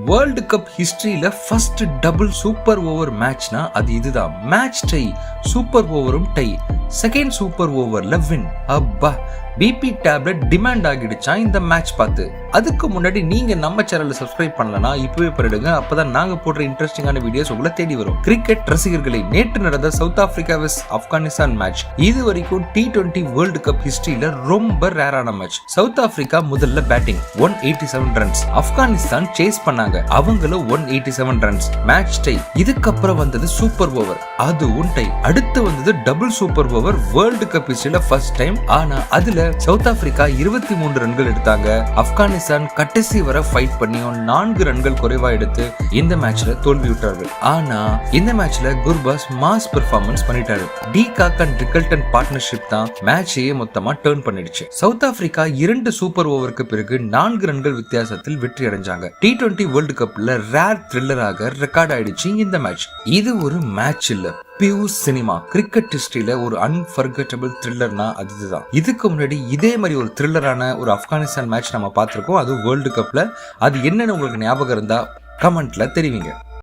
World cup ஹிஸ்டரியில first double super over மேட்ச்னா அது இதுதான். மேட்ச் டை, சூப்பர் ஓவரும் டை, செகண்ட் சூப்பர் ஓவர்ல வின். அப்பா, பிபி டேப்லெட் டிமாண்ட் ஆகிடுச்சா இந்த மேட்ச் பார்த்து. அதுக்கு முன்னாடி நீங்க நம்ம சேனலை சப்ஸ்கிரைப் பண்ணலனா இப்பவே பண்ணிடுங்க. அப்பதான் நாங்க போடுற இன்ட்ரெஸ்டிங்கான வீடியோஸ் உங்களை தேடி வரும். கிரிக்கெட் ரசிகர்களை, நேற்று நடந்த சவுத் ஆப்பிரிக்கா வெஸ் ஆப்கானிஸ்தான் மேட்ச் இது வரைக்கும் T20 வேர்ல்டு கப் ஹிஸ்டரியில ரொம்ப ரேரான மேட்ச். சவுத் ஆப்பிரிக்கா முதல்ல பேட்டிங் 187 ரன்ஸ், ஆப்கானிஸ்தான் சேஸ் பண்ணாங்க, அவங்களும் 187 ரன்ஸ். Match tie. இதுக்கப்புறம் வந்தது சூப்பர் ஓவர், அதுவும் டை. அடுத்து வந்தது double super over world cup ஹிஸ்டரியில ஃபர்ஸ்ட் டைம். ஆனா அதுல சவுத் ஆப்பிரிக்கா 23 ரன்கள் எடுத்தாங்க. ஆப்கானிஸ்தான் கடைசி வரை ஃபைட் பண்ணியும் 4 ரன்கள் குறைவா எடுத்து இந்த மேட்ச்ல தோல்வி விட்டார்கள். ஆனா இந்த மேட்ச்ல குர்பாஸ் மாஸ் பெர்ஃபார்மன்ஸ் பண்ணிட்டாரு. De Kock and Rickelton partnership தான் மேட்சையே மொத்தமா டர்ன் பண்ணிடுச்சு. சவுத் ஆப்பிரிக்கா 2 சூப்பர் ஓவருக்கு பிறகு 4 ரன்கள் வித்தியாசத்தில் வெற்றி அடைஞ்சாங்க. T20 வேர்ல்டு கப்ல ரேர் த்ரில்லராக ரெக்கார்ட் ஆயிடுச்சு இந்த மேட்ச். இது ஒரு மேட்ச் இல்ல, பியூர் சினிமா. கிரிக்கெட் ஹிஸ்டரியில ஒரு அன்ஃபர்கெட்டபிள் த்ரில்லர்னா அதுதான். இதுக்கு முன்னாடி இதே மாதிரி ஒரு த்ரில்லரான ஒரு ஆப்கானிஸ்தான் மேட்ச் நம்ம பார்த்திருக்கோம், அது வேர்ல்டு கப்ல. அது என்னன்னு உங்களுக்கு ஞாபகம் இருந்தா கமெண்ட்ல தெரிவிங்க.